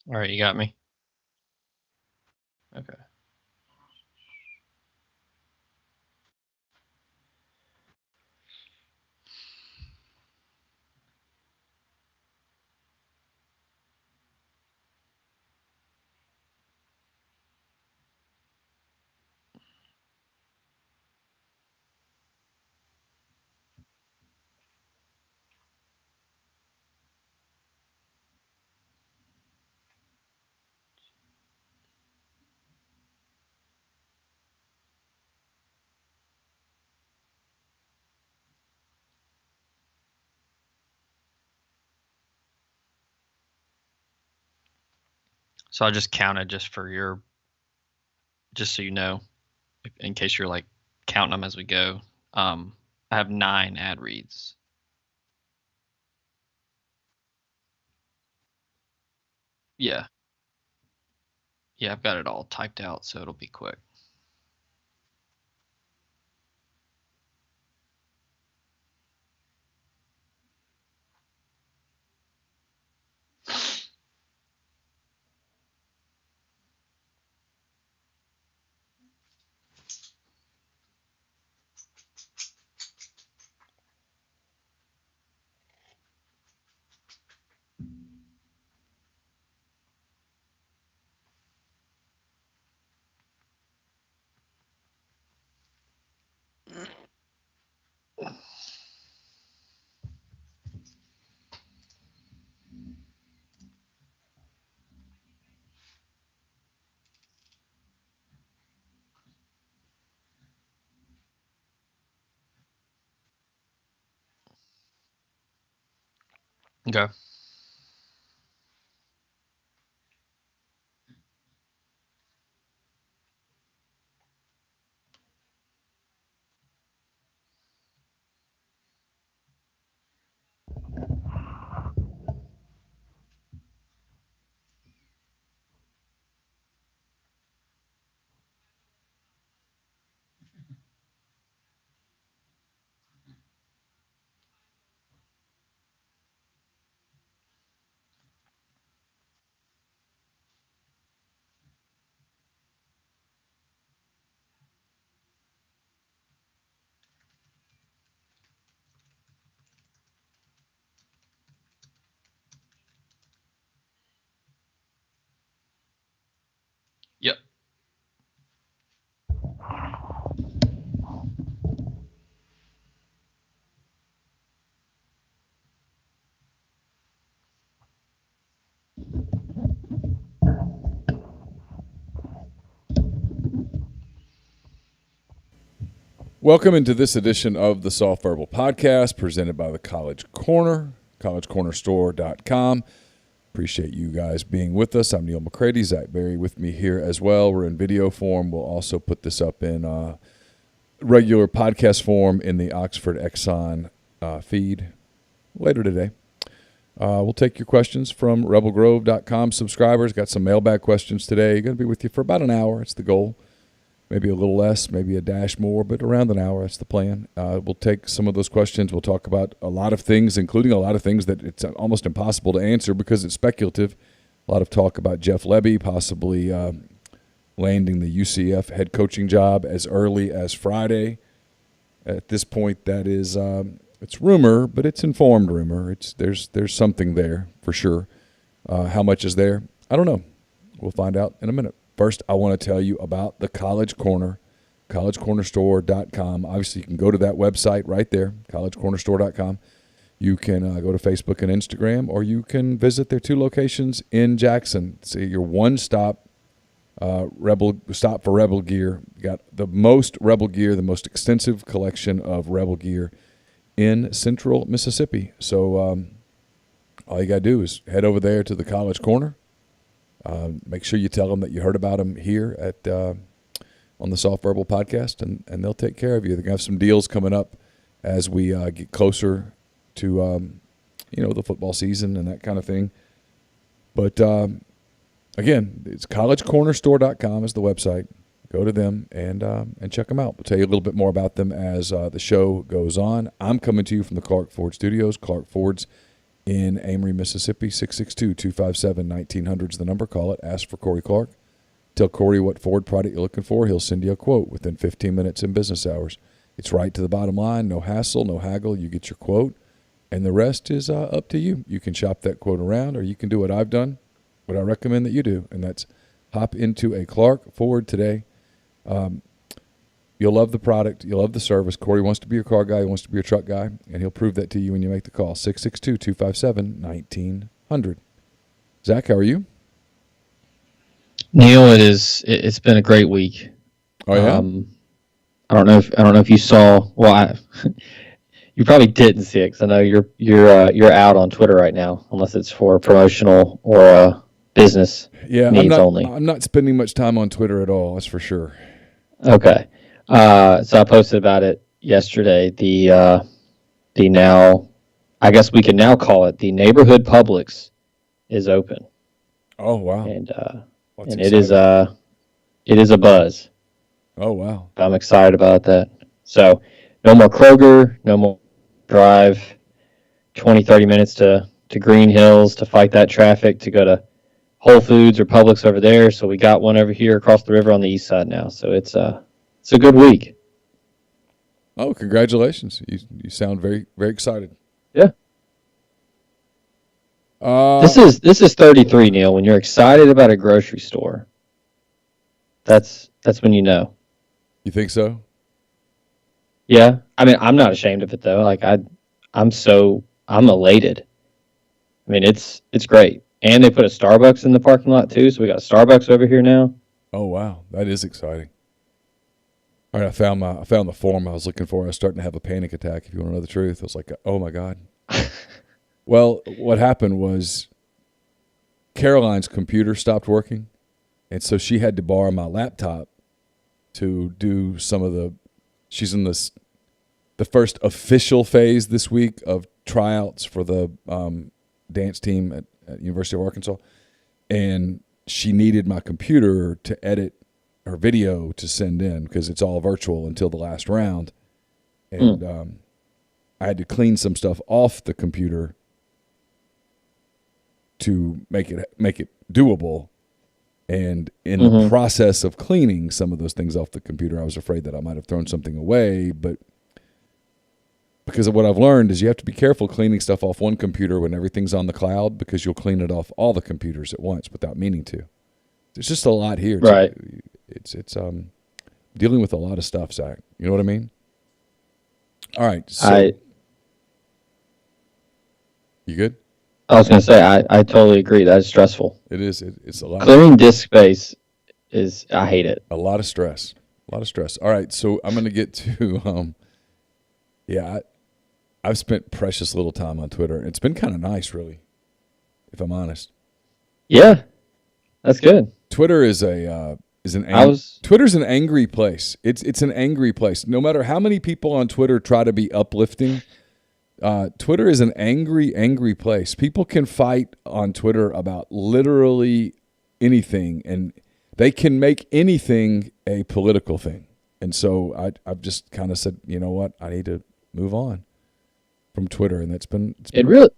All right, you got me. Okay. So I just counted just so you know, in case you're like counting them as we go. I have 9 ad reads. Yeah. Yeah, I've got it all typed out, so it'll be quick. Okay. Yep. Welcome into this edition of the Soft Verbal Podcast presented by the College Corner, collegecornerstore.com. Appreciate you guys being with us. I'm Neil McCready. Zach Berry with me here as well. We're in video form. We'll also put this up in regular podcast form in the Oxford Exxon feed later today. We'll take your questions from rebelgrove.com subscribers. Got some mailbag questions today. Going to be with you for about an hour. It's the goal. Maybe a little less, maybe a dash more, but around an hour, that's the plan. We'll take some of those questions. We'll talk about a lot of things, including a lot of things that it's almost impossible to answer because it's speculative. A lot of talk about Jeff Lebby possibly landing the UCF head coaching job as early as Friday. At this point, that is it's rumor, but it's informed rumor. There's something there for sure. How much is there? I don't know. We'll find out in a minute. First, I want to tell you about the College Corner, collegecornerstore.com. Obviously, you can go to that website right there, collegecornerstore.com. You can go to Facebook and Instagram, or you can visit their 2 locations in Jackson. See your one-stop stop for Rebel gear. You got the most Rebel gear, the most extensive collection of Rebel gear in Central Mississippi. So all you got to do is head over there to the College Corner. Make sure you tell them that you heard about them here at on the Soft Verbal Podcast, and they'll take care of you. They're going to have some deals coming up as we get closer to the football season and that kind of thing. But again, it's collegecornerstore.com is the website. Go to them and check them out. We'll tell you a little bit more about them as the show goes on. I'm coming to you from the Clark Ford Studios. Clark Ford's in Amory, Mississippi. 662-257-1900 is the number. Call it. Ask for Corey Clark. Tell Corey what Ford product you're looking for. He'll send you a quote within 15 minutes in business hours. It's right to the bottom line. No hassle, no haggle. You get your quote, and the rest is up to you. You can shop that quote around, or you can do what I've done, what I recommend that you do, and that's hop into a Clark Ford today. You'll love the product. You'll love the service. Corey wants to be your car guy. He wants to be your truck guy, and he'll prove that to you when you make the call. 662-257-1900. Zach, how are you? Neil, it's been a great week. Oh yeah. I don't know if you saw. Well, you probably didn't see it because I know you're out on Twitter right now, unless it's for promotional or business needs only. I'm not spending much time on Twitter at all. That's for sure. Okay. So I posted about it yesterday. The now, I guess we can now call it the neighborhood Publix is open. Oh wow! And exciting. it is a buzz. Oh wow! I'm excited about that. So no more Kroger, no more drive 20, 30 minutes to Green Hills to fight that traffic to go to Whole Foods or Publix over there. So we got one over here across the river on the east side now. So it's a good week. Oh, congratulations! You sound very, very excited. Yeah. This is 33, Neil. When you're excited about a grocery store, that's when you know. You think so? Yeah. I mean, I'm not ashamed of it though. Like I'm elated. I mean, it's great. And they put a Starbucks in the parking lot too, so we got a Starbucks over here now. Oh wow, that is exciting. All right, I found the form I was looking for. I was starting to have a panic attack, if you want to know the truth. I was like, oh my God. Well, what happened was Caroline's computer stopped working, and so she had to borrow my laptop to do some of the – she's in the first official phase this week of tryouts for the dance team at University of Arkansas, and she needed my computer to edit her video to send in because it's all virtual until the last round, and I had to clean some stuff off the computer to make it doable. And in the process of cleaning some of those things off the computer, I was afraid that I might have thrown something away. But because of what I've learned is you have to be careful cleaning stuff off one computer when everything's on the cloud, because you'll clean it off all the computers at once without meaning to. There's just a lot here. Right. It's dealing with a lot of stuff, Zach. You know what I mean? All right. So you good? I was going to say, I totally agree. That's stressful. It is. It's a lot. Clearing disk space I hate it. A lot of stress. All right. So I'm going to get to, I've spent precious little time on Twitter. It's been kind of nice, really, if I'm honest. Yeah, that's good. Twitter is Twitter's an angry place. It's an angry place. No matter how many people on Twitter try to be uplifting, Twitter is an angry place. People can fight on Twitter about literally anything, and they can make anything a political thing. And so I've just kind of said, you know what, I need to move on from Twitter, and it really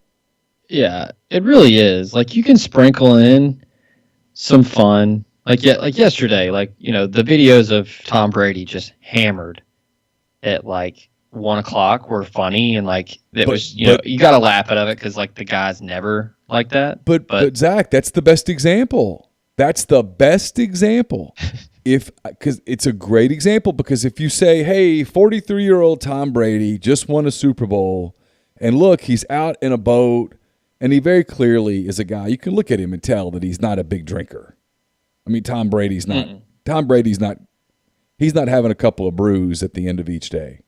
is. Like, you can sprinkle in some fun, like yesterday, the videos of Tom Brady just hammered at 1:00 were funny, and you got to laugh out of it because the guy's never like that. But Zach, that's the best example. Because it's a great example, because if you say, hey, 43-year-old Tom Brady just won a Super Bowl, and look, he's out in a boat, and he very clearly is a guy, you can look at him and tell that he's not a big drinker. I mean, Tom Brady's not. He's not having a couple of brews at the end of each day.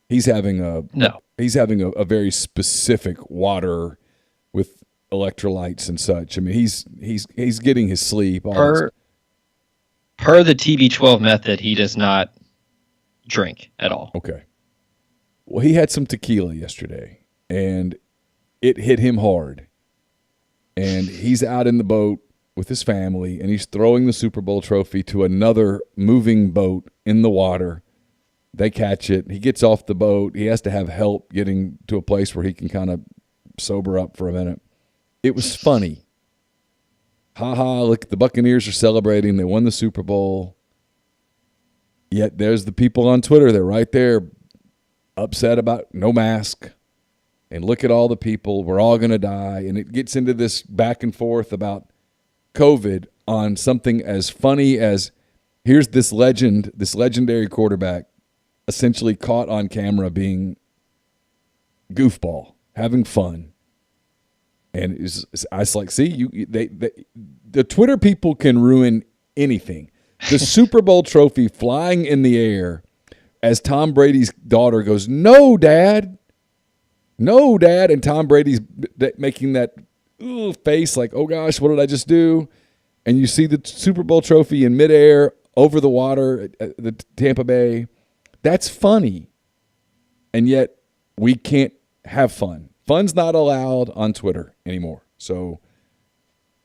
He's having a very specific water with electrolytes and such. I mean, he's getting his sleep. Per the TB12 method, he does not drink at all. Okay. Well, he had some tequila yesterday, and it hit him hard. And he's out in the boat with his family, and he's throwing the Super Bowl trophy to another moving boat in the water. They catch it. He gets off the boat. He has to have help getting to a place where he can kind of sober up for a minute. It was funny. Ha ha, look, the Buccaneers are celebrating. They won the Super Bowl. Yet there's the people on Twitter. They're right there upset about no mask. And look at all the people. We're all going to die. And it gets into this back and forth about COVID on something as funny as here's this legendary quarterback essentially caught on camera being goofball, having fun. And I was like, see, the Twitter people can ruin anything. The Super Bowl trophy flying in the air as Tom Brady's daughter goes, "No, Dad. No, Dad." And Tom Brady's making that face like, oh, gosh, what did I just do? And you see the Super Bowl trophy in midair over the water at the Tampa Bay. That's funny. And yet we can't have fun. Fun's not allowed on Twitter anymore. So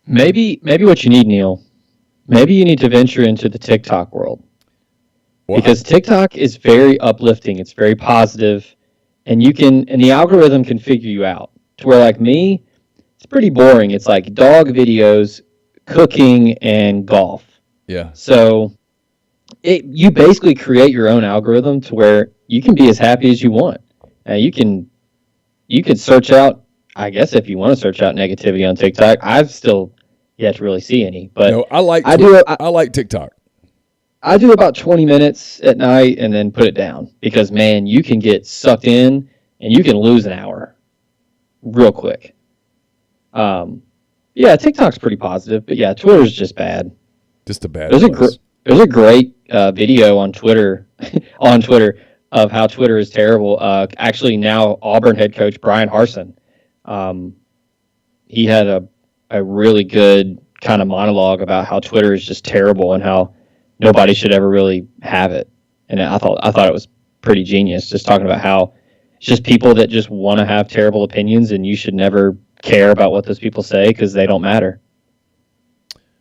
maybe what you need, Neil, maybe you need to venture into the TikTok world. Because TikTok is very uplifting. It's very positive. And the algorithm can figure you out. To where, like me, it's pretty boring. It's like dog videos, cooking, and golf. Yeah. So you basically create your own algorithm to where you can be as happy as you want. You could search out, I guess, if you want to search out negativity on TikTok. I've still yet to really see any, but no, I like TikTok. I do about 20 minutes at night and then put it down because, man, you can get sucked in and you can lose an hour real quick. Yeah, TikTok's pretty positive, but yeah, Twitter's just bad. Just a bad. There's a great video on Twitter of how Twitter is terrible. Actually, now Auburn head coach Brian Harsin, he had a really good kind of monologue about how Twitter is just terrible and how nobody should ever really have it. And I thought it was pretty genius, just talking about how it's just people that just want to have terrible opinions, and you should never care about what those people say because they don't matter.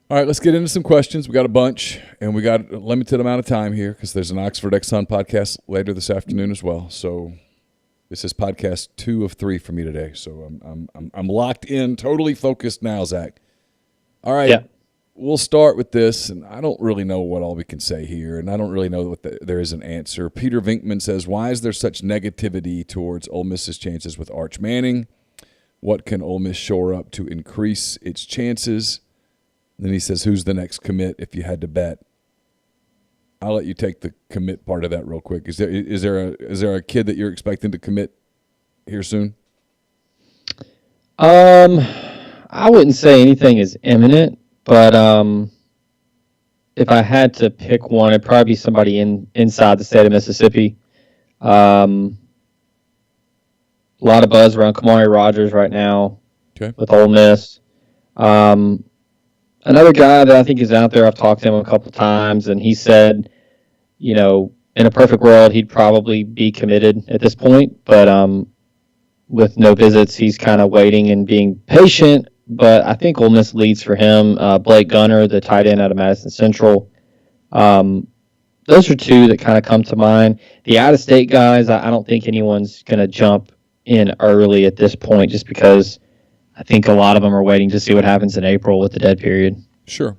All right, let's get into some questions. We got a bunch, and we got a limited amount of time here because there's an Oxford Exxon podcast later this afternoon as well. So this is podcast 2 of 3 for me today. So I'm locked in, totally focused now, Zach. All right, yeah. We'll start with this, and I don't really know what all we can say here, and I don't really know what there is an answer. Peter Vinkman says, why is there such negativity towards Ole Miss's chances with Arch Manning? What can Ole Miss shore up to increase its chances? Then he says, who's the next commit if you had to bet? I'll let you take the commit part of that real quick. Is there a kid that you're expecting to commit here soon? I wouldn't say anything is imminent, but if I had to pick one, it'd probably be somebody inside the state of Mississippi. A lot of buzz around Kamari Rogers right now with Ole Miss. Another guy that I think is out there, I've talked to him a couple of times, and he said, in a perfect world, he'd probably be committed at this point, but with no visits, he's kind of waiting and being patient, but I think Ole Miss leads for him. Blake Gunner, the tight end out of Madison Central. Those are two that kind of come to mind. The out-of-state guys, I don't think anyone's going to jump in early at this point just because I think a lot of them are waiting to see what happens in April with the dead period. Sure.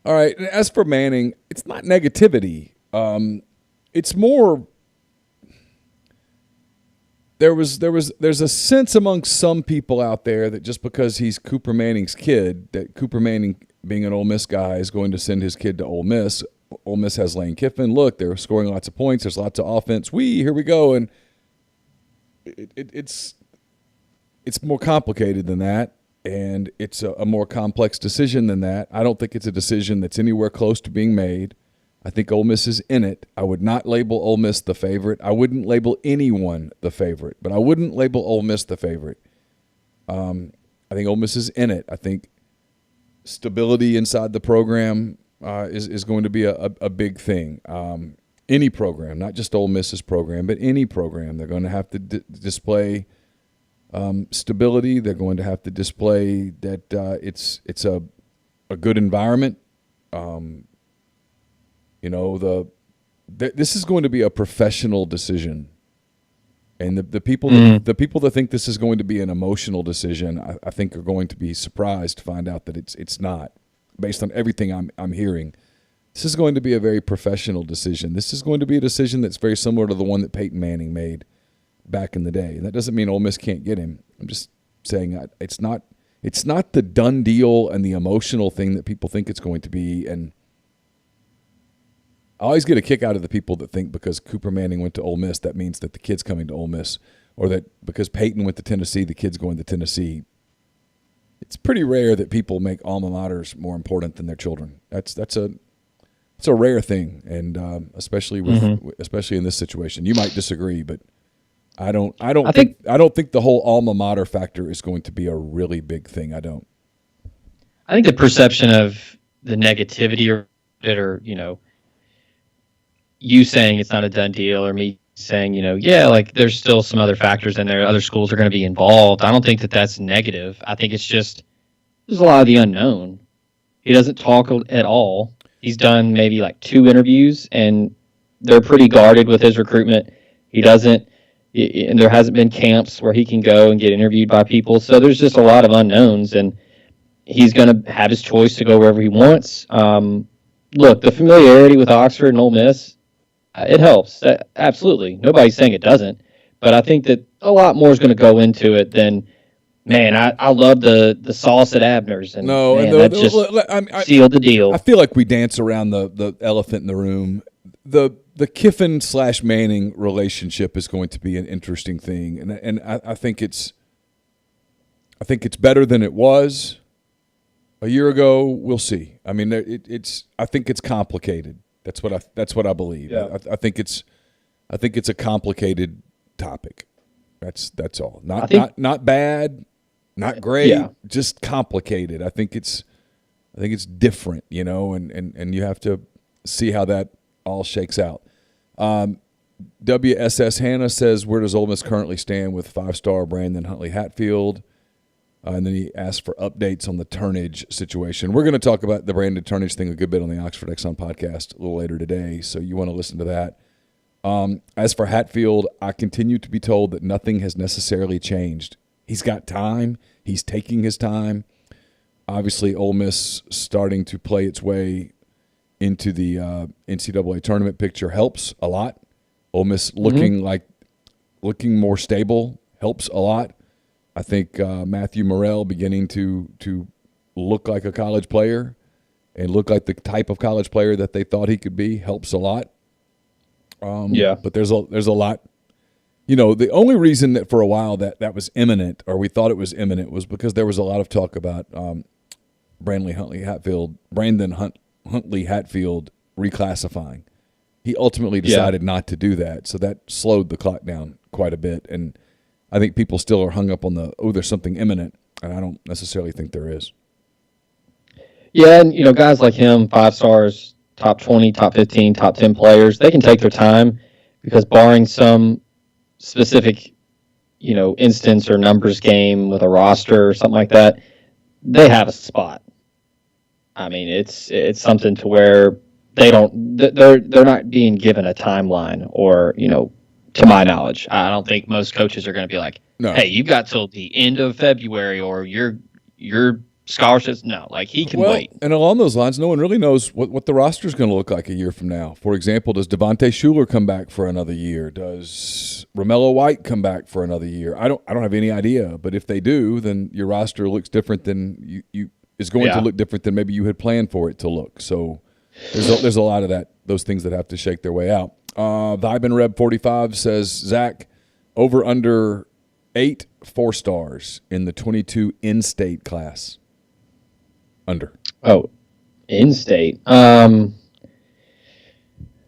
All right. As for Manning, it's not negativity. It's more there's a sense among some people out there that just because he's Cooper Manning's kid, that Cooper Manning, being an Ole Miss guy, is going to send his kid to Ole Miss. Ole Miss has Lane Kiffin. Look, they're scoring lots of points. There's lots of offense. Here we go. And it's more complicated than that, and it's a more complex decision than that. I don't think it's a decision that's anywhere close to being made. I think Ole Miss is in it. I would not label Ole Miss the favorite. I wouldn't label anyone the favorite, but I wouldn't label Ole Miss the favorite. I think Ole Miss is in it. I think stability inside the program is going to be a big thing. Any program, not just Ole Miss's program, but any program, they're going to have to display stability. They're going to have to display that it's a good environment. This is going to be a professional decision And the people that think this is going to be an emotional decision, I think are going to be surprised to find out that it's not. Based on everything I'm hearing, this is going to be a very professional decision. This is going to be a decision that's very similar to the one that Peyton Manning made back in the day. And that doesn't mean Ole Miss can't get him. I'm just saying it's not the done deal and the emotional thing that people think it's going to be. And I always get a kick out of the people that think because Cooper Manning went to Ole Miss, that means that the kid's coming to Ole Miss, or that because Peyton went to Tennessee, the kid's going to Tennessee. It's pretty rare that people make alma maters more important than their children. It's a rare thing, and especially in this situation. You might disagree, but I don't think the whole alma mater factor is going to be a really big thing. I think the perception of the negativity or you saying it's not a done deal, or me saying, like there's still some other factors in there. Other schools are going to be involved. I don't think that that's negative. I think it's just there's a lot of the unknown. He doesn't talk at all. He's done maybe like 2 interviews, and they're pretty guarded with his recruitment. He doesn't, and there hasn't been camps where he can go and get interviewed by people. So there's just a lot of unknowns, and he's going to have his choice to go wherever he wants. Look, the familiarity with Oxford and Ole Miss, it helps. Absolutely. Nobody's saying it doesn't. But I think that a lot more is going to go into it than, man, I love the sauce at Abner's. And that just sealed the deal. I feel like we dance around the elephant in the room. The Kiffin/Manning relationship is going to be an interesting thing. And I think it's better than it was a year ago. We'll see. I mean, I think it's complicated. That's what I believe. Yeah. I think it's a complicated topic. That's all. Not bad, not great. Yeah. Just complicated. I think it's different, and you have to see how that all shakes out. WSS Hannah says, where does Ole Miss currently stand with 5-star Brandon Huntley Hatfield? And then he asked for updates on the Turnage situation. We're going to talk about the Brandon Turnage thing a good bit on the Oxford Exxon podcast a little later today, so you want to listen to that. As for Hatfield, I continue to be told that nothing has necessarily changed. He's got time. He's taking his time. Obviously, Ole Miss starting to play its way into the NCAA tournament picture helps a lot. Ole Miss looking more stable helps a lot. I think Matthew Morrell beginning to look like a college player and look like the type of college player that they thought he could be helps a lot. But there's a lot. The only reason that for a while that was imminent, or we thought it was imminent, was because there was a lot of talk about Brandon Huntley Hatfield reclassifying. He ultimately decided not to do that, so that slowed the clock down quite a bit. And I think people still are hung up on there's something imminent, and I don't necessarily think there is. Yeah, and guys like him, 5 stars, top 20, top 15, top 10 players, they can take their time because barring some specific, instance or numbers game with a roster or something like that, they have a spot. I mean, it's something to where they're not being given a timeline or, to my knowledge. I don't think most coaches are going to be like, hey, you've got till the end of February or your scholarships. No, like he can wait. And along those lines, no one really knows what the roster is going to look like a year from now. For example, does Devontae Shuler come back for another year? Does Romello White come back for another year? I don't have any idea. But if they do, then your roster looks different than is going to look different than maybe you had planned for it to look. So there's a lot of those things that have to shake their way out. Vibin Reb 45 says, Zach, over under 8 4-stars in the 22 in-state class. Under. Oh, in-state. And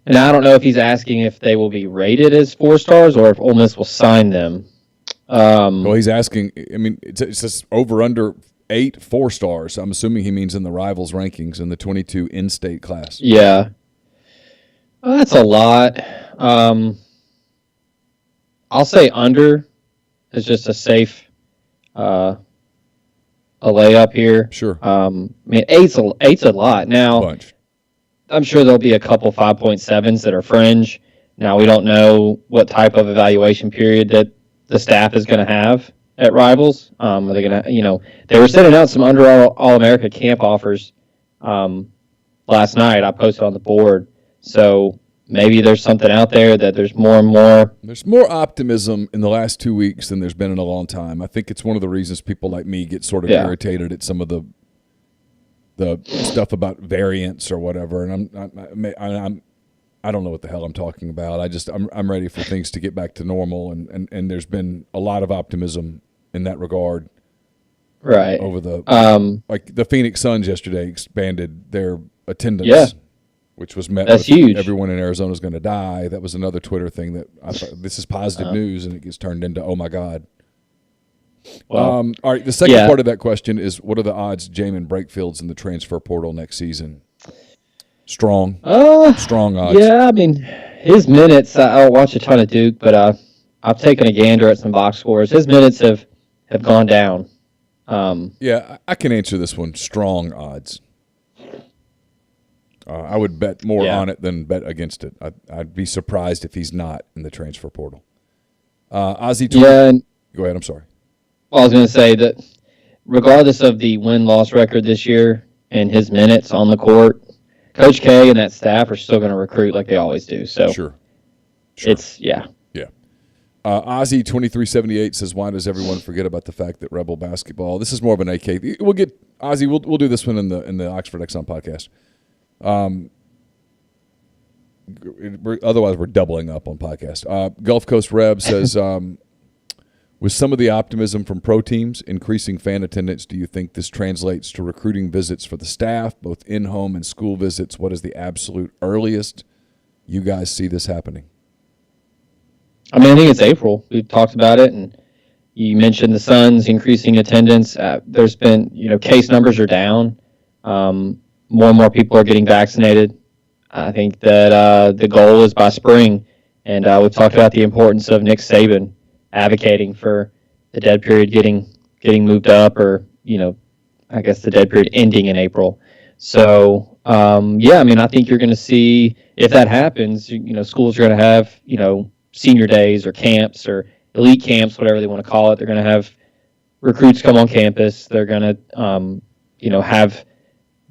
I don't know if he's asking if they will be rated as 4-stars or if Ole Miss will sign them. Well, he's asking. I mean, it says over under 8 4-stars. I'm assuming he means in the rivals rankings in the 22 in-state class. Yeah. Well, that's a lot. I'll say under is just a safe a layup here. Sure. I mean, eight's a lot. Now, I'm sure there'll be a couple 5.7s that are fringe, Now, we don't know what type of evaluation period that the staff is going to have at Rivals. Are they going to, they were sending out some under All-America camp offers last night. I posted on the board. So maybe there's something out there that there's more and more. There's more optimism in the last 2 weeks than there's been in a long time. I think it's one of the reasons people like me get sort of irritated at some of the stuff about variants or whatever. And I don't know what the hell I'm talking about. I'm ready for things to get back to normal, and there's been a lot of optimism in that regard. Right. Over like the Phoenix Suns yesterday expanded their attendance, which was met with huge. Everyone in Arizona is going to die. That was another Twitter thing that I thought, this is positive news, and it gets turned into, oh my God. Well, all right, the second part of that question is, what are the odds Jamin Breakfield's in the transfer portal next season? Strong odds. Yeah, I mean, his minutes, I don't watch a ton of Duke, but I've taken a gander at some box scores. His minutes have gone down. Yeah, I can answer this one. Strong odds. I would bet more on it than bet against it. I'd be surprised if he's not in the transfer portal. Ozzy, go ahead. I'm sorry. Well, I was going to say that regardless of the win-loss record this year and his minutes on the court, Coach K and that staff are still going to recruit like they always do. So sure. It's Ozzy 2378 says, why does everyone forget about the fact that Rebel basketball? This is more of an AK. We'll get Ozzy. We'll do this one in the Oxford Exxon podcast. Otherwise, we're doubling up on podcast. Gulf Coast Reb says, with some of the optimism from pro teams increasing fan attendance, do you think this translates to recruiting visits for the staff, both in-home and school visits? What is the absolute earliest you guys see this happening? I mean, I think it's April. We've talked about it, and you mentioned the Suns increasing attendance. There's been, case numbers are down. More and more people are getting vaccinated. I think that the goal is by spring, and we've talked about the importance of Nick Saban advocating for the dead period getting moved up, or I guess the dead period ending in April. So I mean, I think you're going to see, if that happens, schools are going to have senior days or camps or elite camps, whatever they want to call it. They're going to have recruits come on campus. They're going to have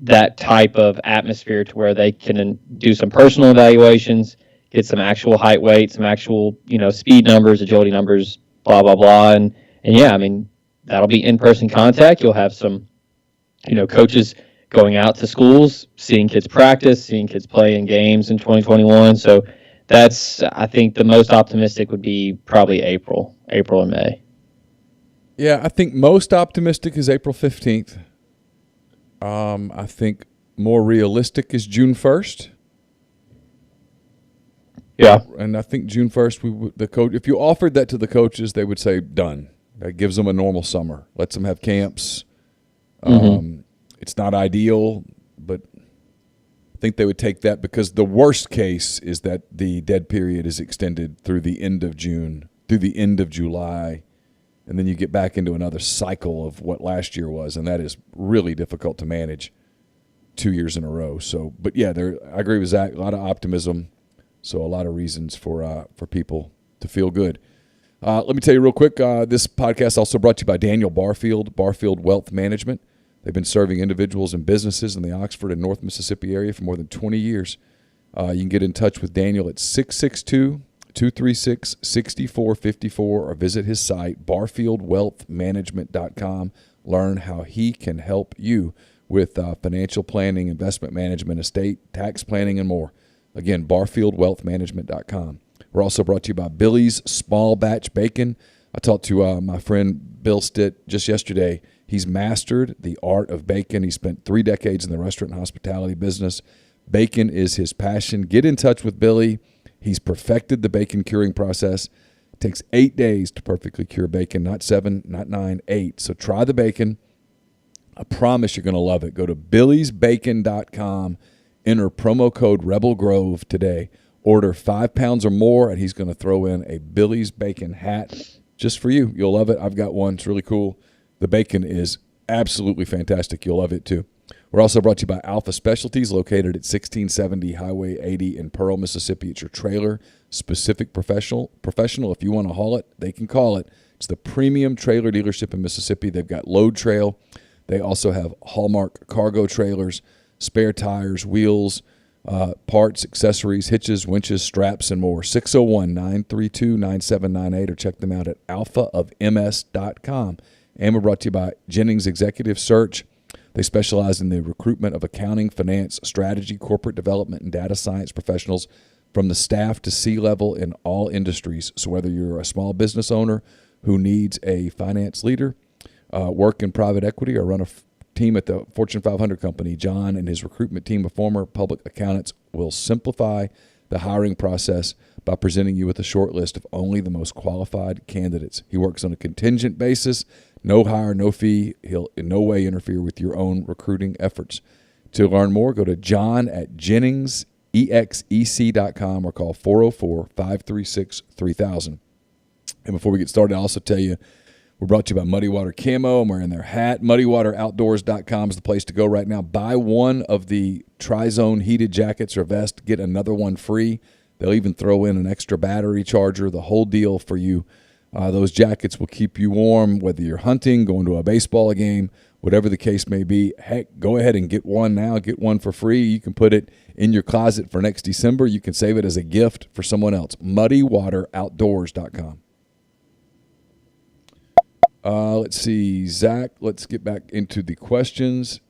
that type of atmosphere to where they can do some personal evaluations, get some actual height, weight, some actual, speed numbers, agility numbers, blah, blah, blah. And yeah, I mean, that'll be in-person contact. You'll have some, coaches going out to schools, seeing kids practice, seeing kids play in games in 2021. So that's, I think the most optimistic would be probably April and May. Yeah, I think most optimistic is April 15th. I think more realistic is June 1st. Yeah. And I think June 1st, if you offered that to the coaches, they would say done. That gives them a normal summer. Lets them have camps. It's not ideal, but I think they would take that, because the worst case is that the dead period is extended through the end of June, through the end of July, and then you get back into another cycle of what last year was, and that is really difficult to manage 2 years in a row. So, but yeah, I agree with Zach. A lot of optimism, so a lot of reasons for people to feel good. Let me tell you real quick, this podcast also brought to you by Daniel Barfield Wealth Management. They've been serving individuals and businesses in the Oxford and North Mississippi area for more than 20 years. You can get in touch with Daniel at 662-236-6454 or visit his site, barfieldwealthmanagement.com. Learn how he can help you with financial planning, investment management, estate, tax planning, and more. Again, barfieldwealthmanagement.com. We're also brought to you by Billy's Small Batch Bacon. I talked to my friend Bill Stitt just yesterday. He's mastered the art of bacon. He spent 3 decades in the restaurant and hospitality business. Bacon is his passion. Get in touch with Billy. He's perfected the bacon curing process. It takes 8 days to perfectly cure bacon, not 7, not 9, 8. So try the bacon. I promise you're going to love it. Go to billysbacon.com. Enter promo code Rebel Grove today. Order 5 pounds or more, and he's going to throw in a Billy's Bacon hat just for you. You'll love it. I've got one. It's really cool. The bacon is absolutely fantastic. You'll love it too. We're also brought to you by Alpha Specialties, located at 1670 Highway 80 in Pearl, Mississippi. It's your trailer-specific professional. If you want to haul it, they can call it. It's the premium trailer dealership in Mississippi. They've got Load Trail. They also have Hallmark cargo trailers, spare tires, wheels, parts, accessories, hitches, winches, straps, and more. 601-932-9798, or check them out at alphaofms.com. And we're brought to you by Jennings Executive Search. They specialize in the recruitment of accounting, finance, strategy, corporate development, and data science professionals from the staff to C-level in all industries. So whether you're a small business owner who needs a finance leader, work in private equity, or run a team at the Fortune 500 company, John and his recruitment team of former public accountants will simplify the hiring process by presenting you with a short list of only the most qualified candidates. He works on a contingent basis, no hire, no fee. He'll in no way interfere with your own recruiting efforts. To learn more, go to John at JenningsEXEC.com or call 404-536-3000. And before we get started, I'll also tell you, we're brought to you by Muddy Water Camo. I'm wearing their hat. MuddyWaterOutdoors.com is the place to go right now. Buy one of the Tri-Zone heated jackets or vest, get another one free. They'll even throw in an extra battery charger, the whole deal for you. Those jackets will keep you warm, whether you're hunting, going to a baseball game, whatever the case may be. Heck, go ahead and get one now. Get one for free. You can put it in your closet for next December. You can save it as a gift for someone else. MuddyWaterOutdoors.com. Let's see, Zach, let's get back into the questions.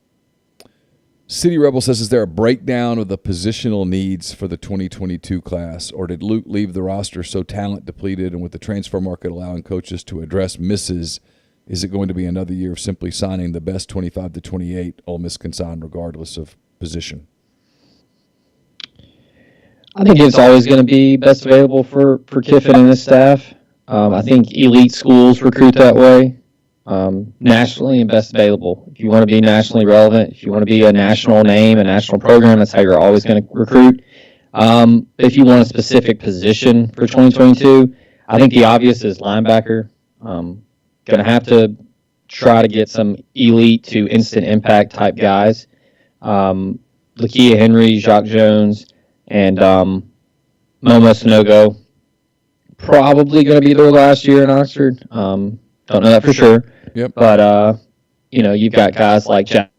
City Rebel says, is there a breakdown of the positional needs for the 2022 class, or did Luke leave the roster so talent depleted and with the transfer market allowing coaches to address misses, is it going to be another year of simply signing the best 25 to 28 Ole Miss can sign regardless of position? I think it's always going to be best available for Kiffin and his staff. I think elite schools recruit that way, nationally and best available. If you want to be nationally relevant, if you want to be a national name, a national program, that's how you're always going to recruit. If you want a specific position for 2022, I think the obvious is linebacker. Going to have to try to get some elite to instant impact type guys. Lakia Henry, Jacques Jones, and Momo Sanogo. Probably going to be their last year in Oxford. Don't know that for sure. Yep. But, you've got guys like Jack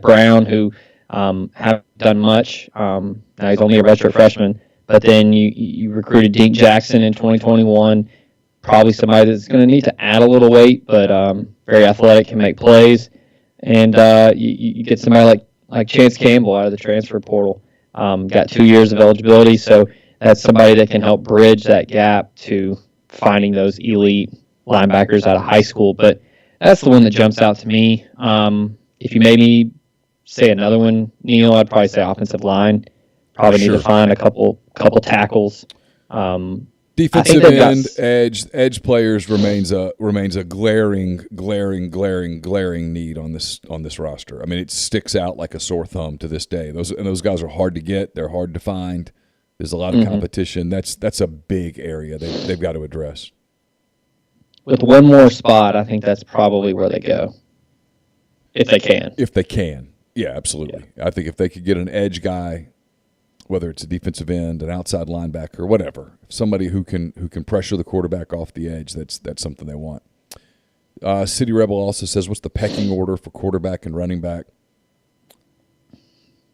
Brown who haven't done much. Now he's only a redshirt freshman. But then you recruited Dink Jackson in 2021. Probably somebody that's going to need to add a little weight, but very athletic, can make plays. And you get somebody like Chance Campbell out of the transfer portal. Got 2 years of eligibility, so that's somebody that can help bridge that gap to finding those elite linebackers out of high school. But that's the one that jumps out to me. If you made me say another one, Neil, I'd probably say offensive line. Probably need to find a couple tackles. Defensive end, edge players remains a glaring need on this roster. I mean, it sticks out like a sore thumb to this day. Those guys are hard to get. They're hard to find. There's a lot of competition. That's a big area they've got to address. With one more spot, I think that's probably where they go, if they can. If they can, yeah, absolutely. Yeah. I think if they could get an edge guy, whether it's a defensive end, an outside linebacker, whatever, somebody who can pressure the quarterback off the edge, that's something they want. City Rebel also says, what's the pecking order for quarterback and running back?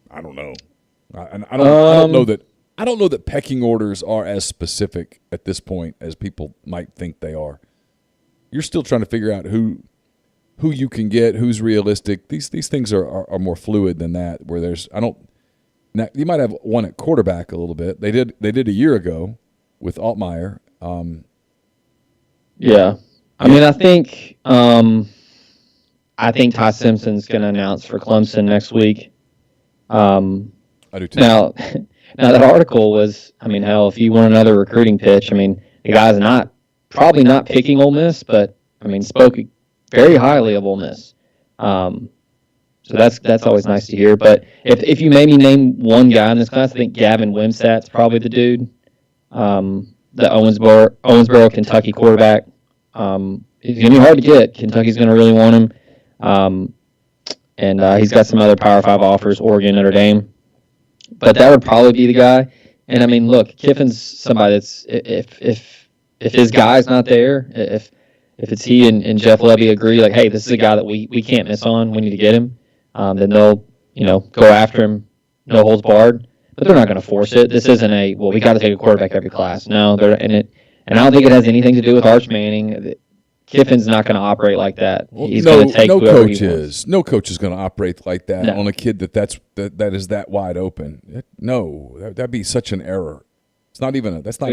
I don't know. I don't know that. I don't know that pecking orders are as specific at this point as people might think they are. You're still trying to figure out who you can get, who's realistic. These things are more fluid than that. Where now you might have one at quarterback a little bit. They did a year ago with Altmaier. Yeah, I mean, I think Ty Simpson's going to announce for Clemson next week. I do too. Now that article was, I mean, hell, if you want another recruiting pitch, I mean, the guy's probably not picking Ole Miss, but I mean, spoke very highly of Ole Miss. So that's always nice to hear. But if you made me name one guy in this class, I think Gavin Wimsatt's probably the dude. The Owensboro, Kentucky quarterback. It's going to be hard to get. Kentucky's going to really want him. and he's got some other Power 5 offers, Oregon, Notre Dame. But that would probably be the guy. And, I mean, look, Kiffin's somebody that's, if his guy's not there, if it's he and Jeff Levy agree, like, hey, this is a guy that we can't miss on, we need to get him, then they'll, go after him, no holds barred. But they're not going to force it. This isn't we got to take a quarterback every class. No, and I don't think it has anything to do with Arch Manning. Kiffin's not going to operate like that. He's going to take whoever he wants. No coach is going to operate like that on a kid that is that wide open. No, that'd be such an error. It's not even that's not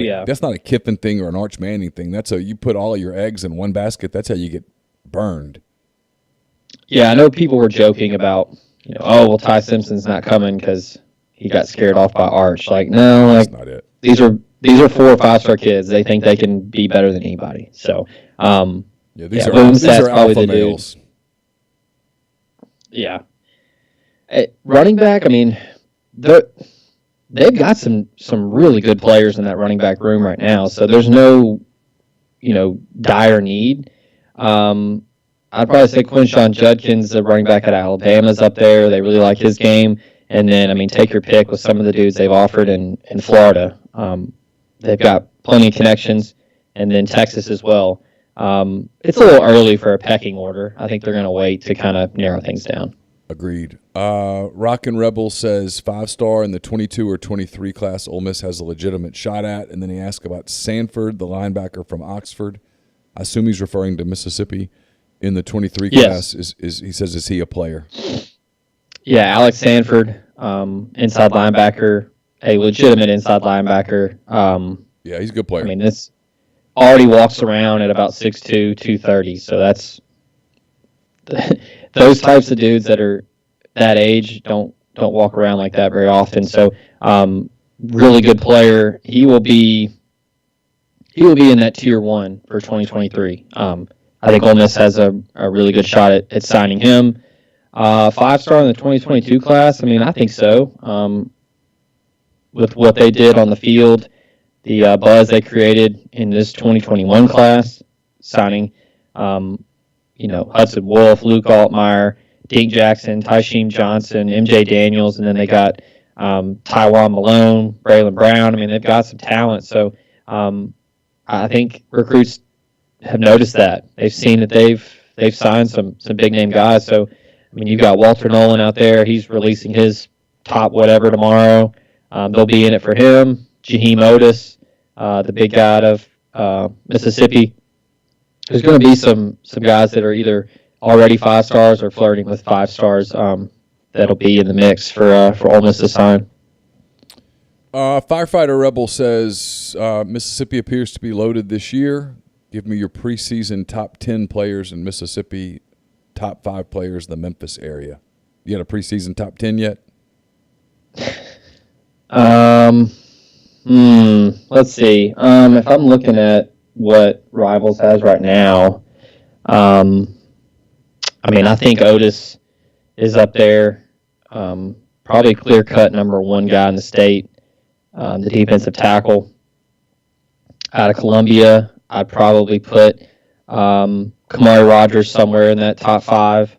a Kiffin thing or an Arch Manning thing. You put all of your eggs in one basket. That's how you get burned. Yeah, I know people were joking about Ty Simpson's not coming because he got scared off by Arch. Like, no, that's not it. These are 4 or 5-star kids. They think they can be better than anybody. So, these are alpha males. Yeah. Running back, I mean, they've got some really good players in that running back room right now. So there's no, dire need. I'd probably say Quinshawn Judkins, the running back at Alabama, is up there. They really like his game. And then, I mean, take your pick with some of the dudes they've offered in Florida. They've got plenty of connections, and then Texas as well. It's a little early for a pecking order. I think they're going to wait to kind of narrow things down. Agreed. Rockin' Rebel says 5-star in the 22 or 23 class Ole Miss has a legitimate shot at. And then he asked about Sanford, the linebacker from Oxford. I assume he's referring to Mississippi. In the 23 class, is he a player? Yeah, Alex Sanford, inside linebacker, a legitimate inside linebacker. Yeah, he's a good player. I mean, this already walks around at about 6'2", 230. So that's those types of dudes that are that age don't walk around like that very often. So really good player. He will be in that tier 1 for 2023. I think Ole Miss has a really good shot at signing him. 5-star in the 2022 class, I mean, I think so. With what they did on the field, the buzz they created in this 2021 class, signing, Hudson Wolf, Luke Altmaier, Dink Jackson, Tysheem Johnson, MJ Daniels, and then they got Tywan Malone, Braylon Brown. I mean, they've got some talent. So I think recruits have noticed that. They've seen that they've signed some big name guys. So, I mean, you've got Walter Nolan out there. He's releasing his top whatever tomorrow. They'll be in it for him. Jaheim Otis, the big guy out of Mississippi. There's going to be some guys that are either already 5-stars or flirting with 5-stars that'll be in the mix for Ole Miss to sign. Firefighter Rebel says Mississippi appears to be loaded this year. Give me your preseason top 10 players in Mississippi, top 5 players in the Memphis area. You got a preseason top 10 yet? Let's see. If I'm looking at what Rivals has right now, I mean, I think Otis is up there. Probably clear-cut number 1 guy in the state, the defensive tackle. Out of Columbia, I'd probably put Kamari Rogers somewhere in that top 5.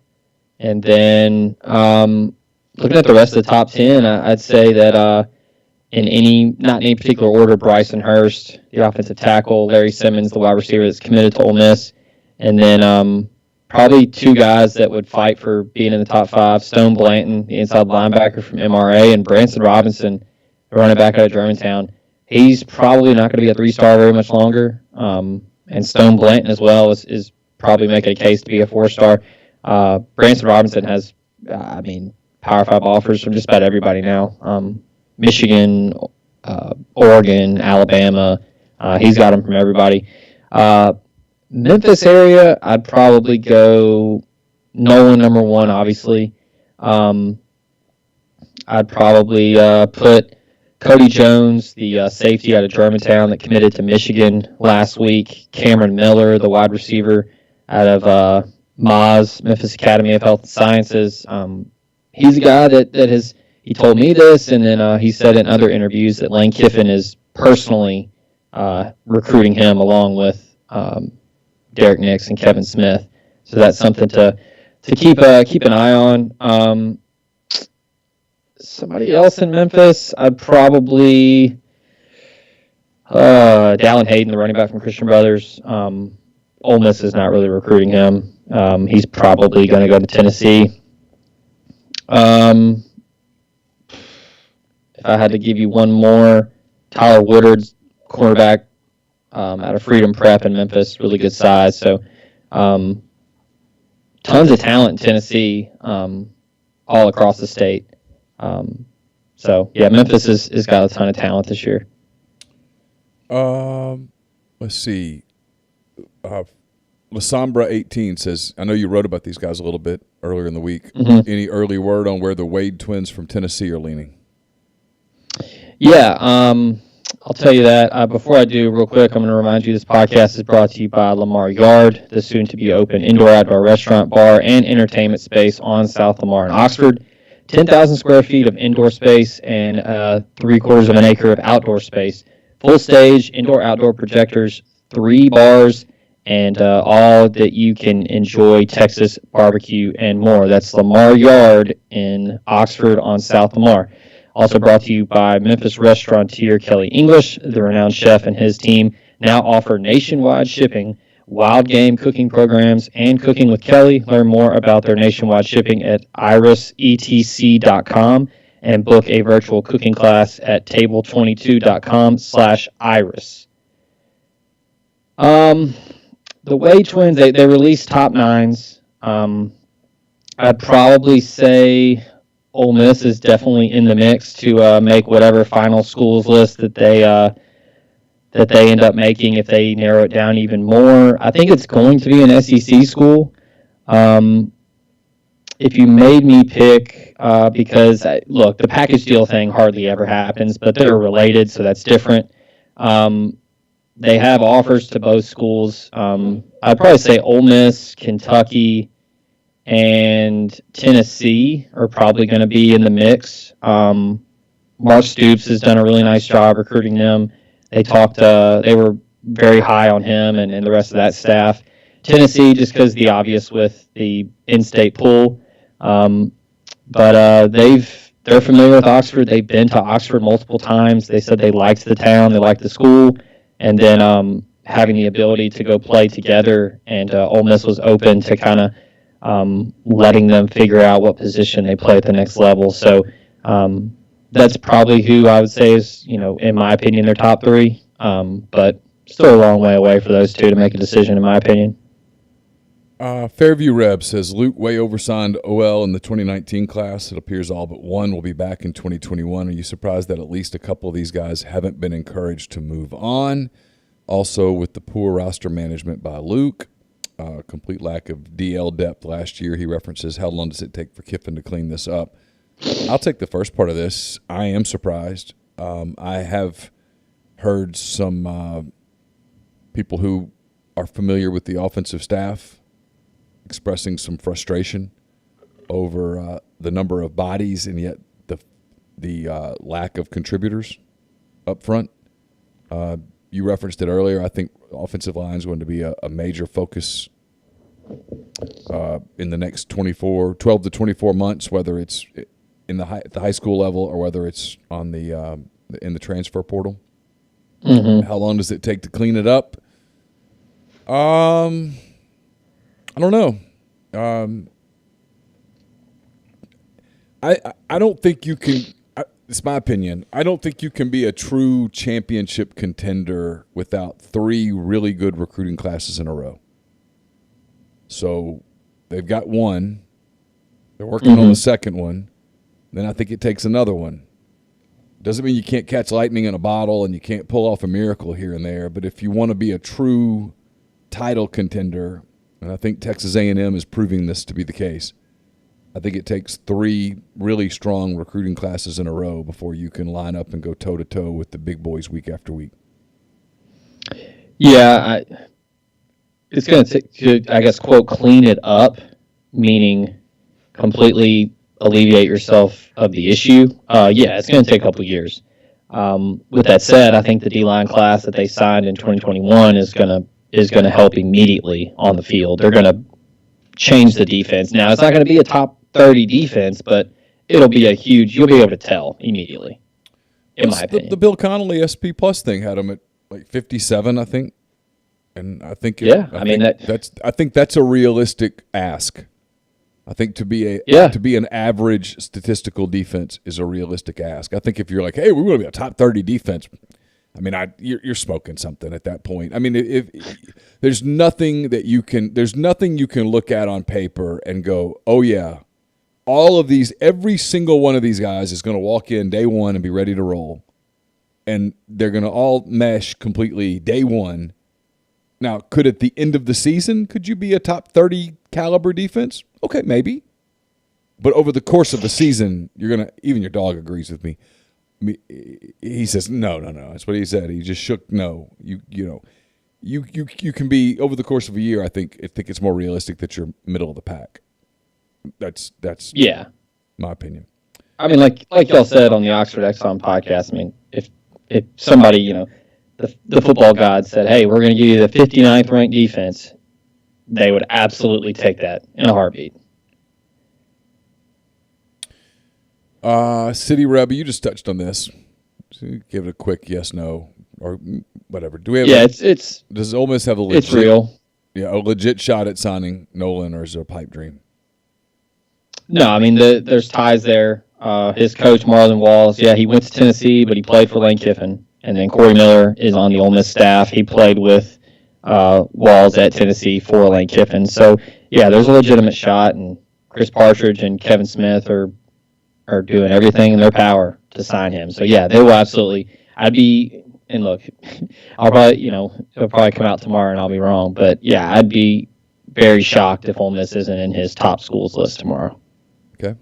And then looking at the rest of the top 10, I'd say that not in any particular order, Bryson Hurst, the offensive tackle, Larry Simmons, the wide receiver that's committed to Ole Miss, and then probably 2 guys that would fight for being in the top 5, Stone Blanton, the inside linebacker from MRA, and Branson Robinson, the running back out of Germantown. He's probably not going to be a 3-star very much longer. And Stone Blanton as well is probably making a case to be a 4-star. Branson Robinson has, Power 5 offers from just about everybody now. Michigan, Oregon, Alabama. He's got them from everybody. Memphis area, I'd probably go Nolan number 1, obviously. I'd probably put Cody Jones, the safety out of Germantown that committed to Michigan last week. Cameron Miller, the wide receiver out of Moz, Memphis Academy of Health and Sciences. He's a guy that has, he told me this, and then he said in other interviews that Lane Kiffin is personally recruiting him along with Derek Nix and Kevin Smith. So that's something to to keep an eye on. Somebody else in Memphis, I'd probably Dallin Hayden, the running back from Christian Brothers. Ole Miss is not really recruiting him. He's probably going to go to Tennessee. If I had to give you one more, Tyler Woodard's cornerback out of Freedom Prep in Memphis, really good size. So tons of talent in Tennessee all across the state. Memphis has got a ton of talent this year. Let's see. Lasombra 18 says, I know you wrote about these guys a little bit earlier in the week. Mm-hmm. Any early word on where the Wade twins from Tennessee are leaning? Yeah, I'll tell you that. Before I do, real quick, I'm going to remind you this podcast is brought to you by Lamar Yard, the soon-to-be-open indoor-outdoor restaurant, bar, and entertainment space on South Lamar in Oxford. 10,000 square feet of indoor space and 3/4 of an acre of outdoor space. Full stage, indoor-outdoor projectors, 3 bars, and all that you can enjoy Texas barbecue and more. That's Lamar Yard in Oxford on South Lamar. Also brought to you by Memphis restaurateur Kelly English. The renowned chef and his team now offer nationwide shipping, wild game cooking programs, and cooking with Kelly. Learn more about their nationwide shipping at irisetc.com and book a virtual cooking class at table22.com/iris. The Wade twins, they released top 9s. I'd probably say Ole Miss is definitely in the mix to make whatever final schools list that they end up making if they narrow it down even more. I think it's going to be an SEC school. If you made me pick, because, look, the package deal thing hardly ever happens, but they're related, so that's different. They have offers to both schools. I'd probably say Ole Miss, Kentucky, and Tennessee are probably going to be in the mix. Mark Stoops has done a really nice job recruiting them. They were very high on him and the rest of that staff. Tennessee, just because the obvious with the in-state pool. But they're familiar with Oxford. They've been to Oxford multiple times. They said they liked the town, they liked the school, and then having the ability to go play together. And Ole Miss was open to kind of letting them figure out what position they play at the next level. So that's probably who I would say is, in my opinion, their top 3. But still a long way away for those two to make a decision, in my opinion. Fairview Reb says Luke way oversigned OL in the 2019 class. It appears all but one will be back in 2021. Are you surprised that at least a couple of these guys haven't been encouraged to move on? Also, with the poor roster management by Luke, complete lack of DL depth last year, he references how long does it take for Kiffin to clean this up? I'll take the first part of this. I am surprised. I have heard some people who are familiar with the offensive staff expressing some frustration over the number of bodies and yet the lack of contributors up front. You referenced it earlier. I think offensive line is going to be a major focus in the next 12 to 24 months, whether it's at the high school level or whether it's on in the transfer portal. Mm-hmm. How long does it take to clean it up? I don't know. I don't think you can. It's my opinion. I don't think you can be a true championship contender without 3 really good recruiting classes in a row. So they've got one. They're working on the second one. Then I think it takes another one. Doesn't mean you can't catch lightning in a bottle and you can't pull off a miracle here and there. But if you want to be a true title contender, and I think Texas A&M is proving this to be the case, I think it takes 3 really strong recruiting classes in a row before you can line up and go toe-to-toe with the big boys week after week. Yeah, it's going to take, I guess, quote, clean it up, meaning completely alleviate yourself of the issue. Yeah, it's going to take a couple of years. With that said, I think the D-line class that they signed in 2021 is going to help immediately on the field. They're going to change the defense. Now, it's not going to be a top 30 defense, but it'll be you'll be able to tell immediately, in my opinion. The Bill Connolly SP Plus thing had him at like 57, I think. And I think I think that's a realistic ask. I think to be an average statistical defense is a realistic ask. I think if you're like, hey, we're going to be a top 30 defense, I mean, you're smoking something at that point. I mean, if there's nothing you can look at on paper and go, oh yeah, every single one of these guys is going to walk in day one and be ready to roll, and they're going to all mesh completely day one. Now, at the end of the season, could you be a top 30 caliber defense? Okay, maybe. But over the course of the season, even your dog agrees with me. He says, no. That's what he said. He just shook no. You can be, over the course of a year, I think it's more realistic that you're middle of the pack. That's my opinion. I mean, like y'all said on the Oxford Exxon podcast, I mean, if somebody, the football god said, hey, we're going to give you the 59th ranked defense, they would absolutely take that in a heartbeat. City Rebel, you just touched on this. So give it a quick yes, no, or whatever. Do we have? Yeah, does Ole Miss have a legit? It's real. Yeah, a legit shot at signing Nolan, or is it a pipe dream? No, I mean there's ties there. His coach Marlon Walls, he went to Tennessee, but he played for Lane Kiffin, and then Corey Miller is on the Ole Miss staff. He played with Walls at Tennessee for Lane Kiffin. So there's a legitimate shot, and Chris Partridge and Kevin Smith are doing everything in their power to sign him. So they will absolutely. And look, I'll probably, it'll probably come out tomorrow and I'll be wrong, but I'd be very shocked if Ole Miss isn't in his top schools list tomorrow. Okay.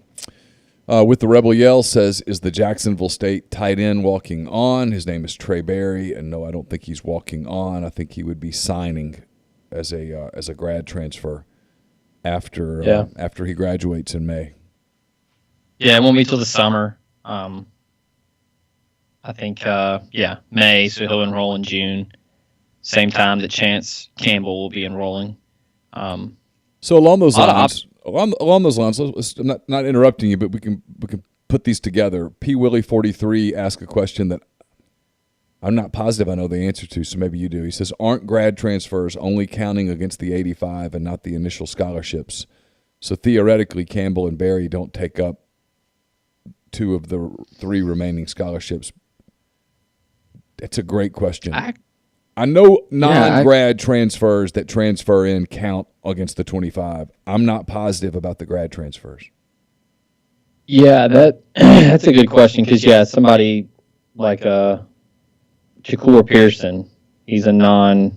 With the Rebel Yell says, is the Jacksonville State tight end walking on? His name is Trey Berry, and no, I don't think he's walking on. I think he would be signing as a grad transfer after he graduates in May. Yeah, it won't be till the summer. I think, May, so he'll enroll in June. Same time that Chance Campbell will be enrolling. So along those lines, I'm not interrupting you, but we can put these together. P. Willie 43 asked a question that I'm not positive I know the answer to, so maybe you do. He says, aren't grad transfers only counting against the 85 and not the initial scholarships? So theoretically, Campbell and Berry don't take up 2 of the 3 remaining scholarships. That's a great question. I know non-grad transfers that transfer in count against the 25. I'm not positive about the grad transfers. Yeah, that's a good question because, somebody like Shakur Pearson, he's a non-grad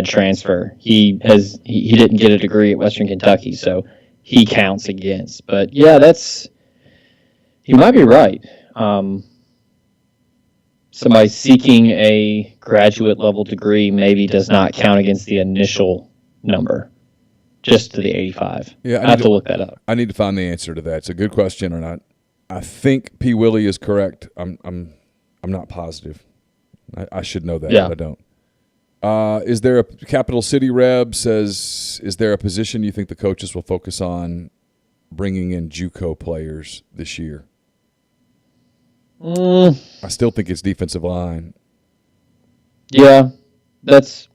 transfer. He didn't get a degree at Western Kentucky, so he counts against. But, you might be right. Somebody seeking a graduate level degree maybe does not count against the initial number, just to the 85. Yeah, I have to look that up. I need to find the answer to that. It's a good question or not. I think P. Willie is correct. I'm not positive. I should know that, but I don't. Is there a Capital City Reb says, is there a position you think the coaches will focus on bringing in JUCO players this year? I still think it's defensive line. Yeah, that's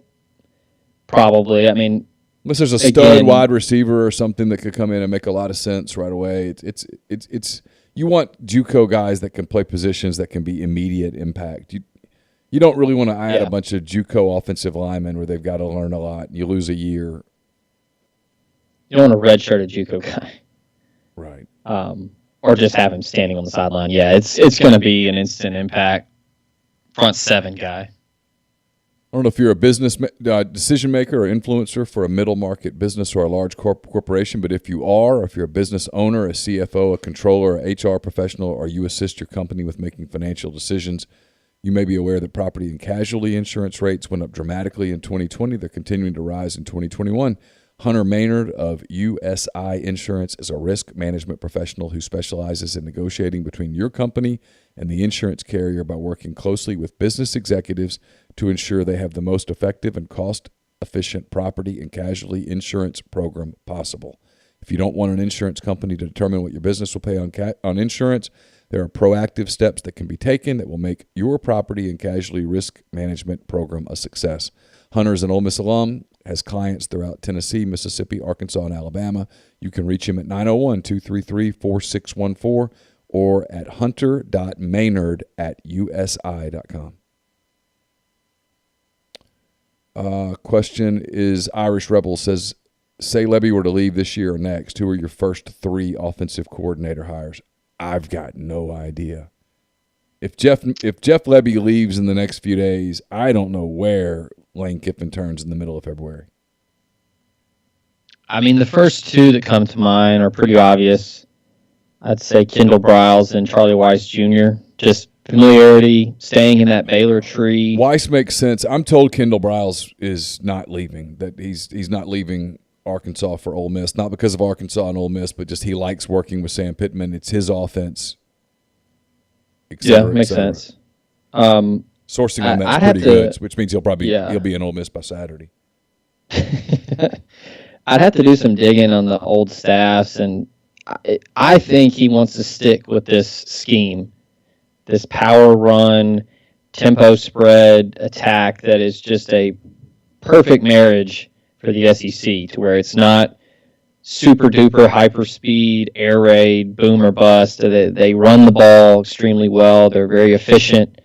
probably. I mean, unless there's a stud wide receiver or something that could come in and make a lot of sense right away. It's you want JUCO guys that can play positions that can be immediate impact. You don't really want to add a bunch of JUCO offensive linemen where they've got to learn a lot and you lose a year. You don't want a redshirted JUCO guy, right? Or just have him standing on the sideline. Yeah, it's going to be an instant impact front 7 guy. I don't know if you're a business decision maker or influencer for a middle market business or a large corporation, but if you are, or if you're a business owner, a CFO, a controller, a HR professional, or you assist your company with making financial decisions, you may be aware that property and casualty insurance rates went up dramatically in 2020. They're continuing to rise in 2021. Hunter Maynard of USI Insurance is a risk management professional who specializes in negotiating between your company and the insurance carrier by working closely with business executives to ensure they have the most effective and cost efficient property and casualty insurance program possible. If you don't want an insurance company to determine what your business will pay on insurance, there are proactive steps that can be taken that will make your property and casualty risk management program a success. Hunter is an Ole Miss alum, has clients throughout Tennessee, Mississippi, Arkansas, and Alabama. You can reach him at 901-233-4614 or at hunter.maynard@usi.com. Question is Irish Rebel says, say Lebby were to leave this year or next, who are your first 3 offensive coordinator hires? I've got no idea. If Jeff Lebby leaves in the next few days, I don't know where Lane Kiffin turns in the middle of February. I mean, the first 2 that come to mind are pretty obvious. I'd say Kendall Briles and Charlie Weiss Jr. Just familiarity, staying in that Baylor tree. Weiss makes sense. I'm told Kendall Briles is not leaving, that he's not leaving Arkansas for Ole Miss, not because of Arkansas and Ole Miss, but just he likes working with Sam Pittman. It's his offense. Makes sense. Sourcing on that's pretty good, which means he'll be in Ole Miss by Saturday. I'd have to do some digging on the old staffs, and I think he wants to stick with this scheme, this power run, tempo spread attack that is just a perfect marriage for the SEC, to where it's not super duper hyper speed, air raid, boom or bust. They run the ball extremely well. They're very efficient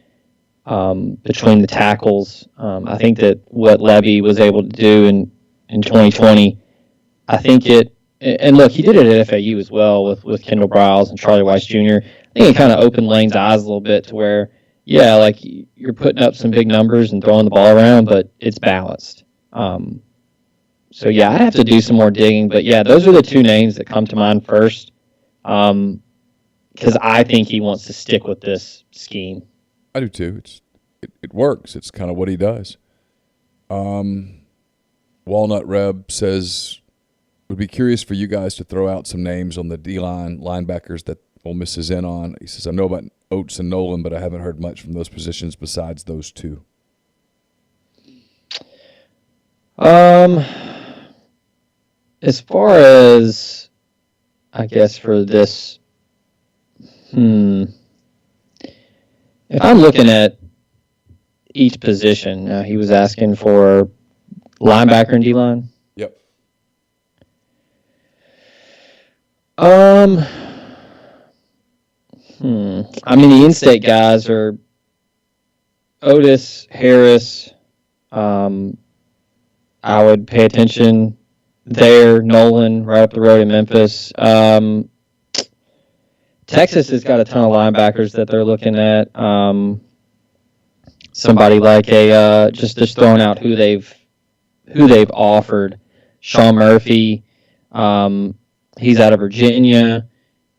between the tackles. I think that what Lebby was able to do in 2020, I think and look, he did it at FAU as well with Kendall Briles and Charlie Weiss Jr. I think it kind of opened Lane's eyes a little bit to where, like you're putting up some big numbers and throwing the ball around, but it's balanced. So, I'd have to do some more digging. But, those are the 2 names that come to mind first, because I think he wants to stick with this scheme. I do too. It works. It's kind of what he does. Walnut Reb says, would be curious for you guys to throw out some names on the D-line linebackers that Ole Miss is in on. He says, I know about Oates and Nolan, but I haven't heard much from those positions besides those 2. As far as, I guess, for this, if I'm looking at each position, he was asking for linebacker and D-line. Yep. I mean, the in-state guys are Otis, Harris. I would pay attention there. Nolan, right up the road in Memphis. Texas has got a ton of linebackers that they're looking at. Somebody like just throwing out who they've offered. Sean Murphy. He's out of Virginia.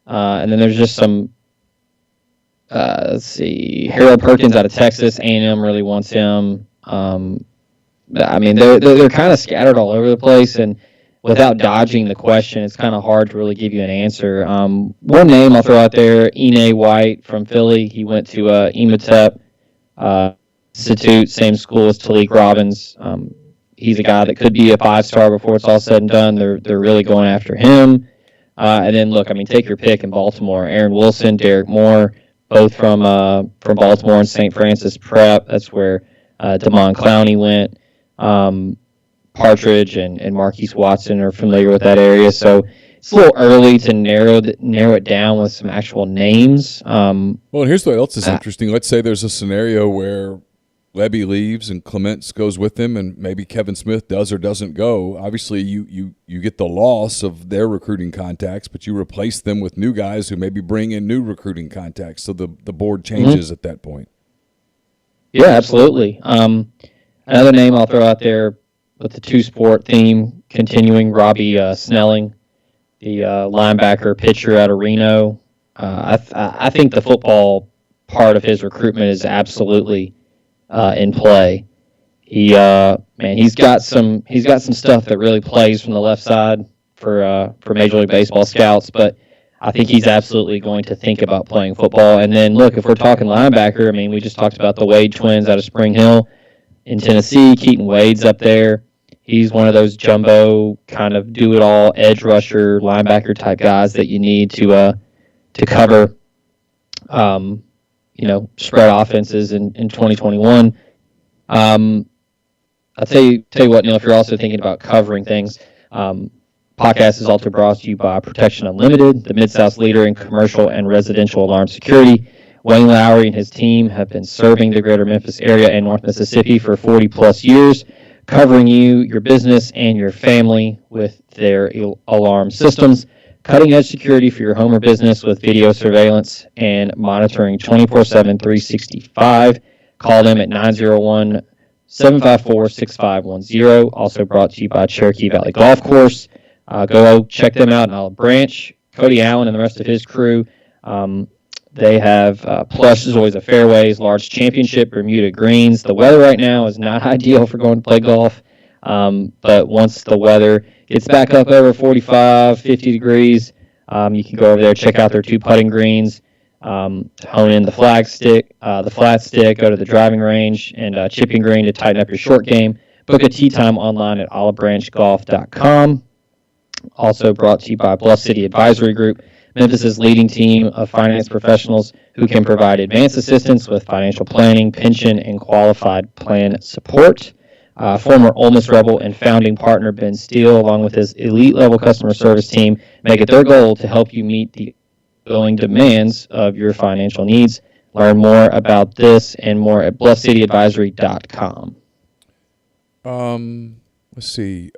And then there's just some. Let's see. Harold Perkins out of Texas. A&M really wants him. I mean, they're kind of scattered all over the place, and without dodging the question, it's kind of hard to really give you an answer. One name I'll throw out there, Ine White from Philly. He went to Ematep Institute, same school as Talik Robbins. He's a guy that could be a 5-star before it's all said and done. They're really going after him. And then, look, I mean, take your pick in Baltimore. Aaron Wilson, Derek Moore, both from Baltimore and St. Francis Prep. That's where Damon Clowney went. Partridge and Marquise Watson are familiar with that area. So it's a little early to narrow it down with some actual names. Well, and here's what else is interesting. Let's say there's a scenario where Lebby leaves and Clements goes with him, and maybe Kevin Smith does or doesn't go. Obviously, you get the loss of their recruiting contacts, but you replace them with new guys who maybe bring in new recruiting contacts. So the board changes at that point. Yeah, absolutely. Another name I'll throw out there with the two-sport theme continuing, Robbie Snelling, the linebacker pitcher out of Reno. I think the football part of his recruitment is absolutely in play. He's got some stuff that really plays from the left side for Major League Baseball scouts, but I think he's absolutely going to think about playing football. And then, look, if we're talking linebacker, I mean, we just talked about the Wade twins out of Spring Hill in Tennessee. Keaton Wade's up there. He's one of those jumbo kind of do-it-all edge rusher, linebacker type guys that you need to cover, spread offenses in 2021. I'll tell you what, Neil, if you're also thinking about covering things, podcast is also brought to you by Protection Unlimited, the Mid-South's leader in commercial and residential alarm security. Wayne Lowry and his team have been serving the greater Memphis area and North Mississippi for 40-plus years, covering you, your business, and your family with their alarm systems. Cutting-edge security for your home or business with video surveillance and monitoring 24/7, 365. Call them at 901-754-6510. Also brought to you by Cherokee Valley Golf Course. Go check them out in Olive Branch. Cody Allen and the rest of his crew. They have plush Zoysia fairways, large championship Bermuda greens. The weather right now is not ideal for going to play golf, but once the weather gets back up over 45, 50 degrees, you can go over there, check out their 2 putting greens, hone in the flat stick, go to the driving range, and chipping green to tighten up your short game. Book a tee time online at olivebranchgolf.com. Also brought to you by Bluff City Advisory Group, Memphis's leading team of finance professionals who can provide advanced assistance with financial planning, pension, and qualified plan support. Former Ole Miss Rebel and founding partner Ben Steele, along with his elite-level customer service team, make it their goal to help you meet the ongoing demands of your financial needs. Learn more about this and more at bluffcityadvisory.com. Let's see.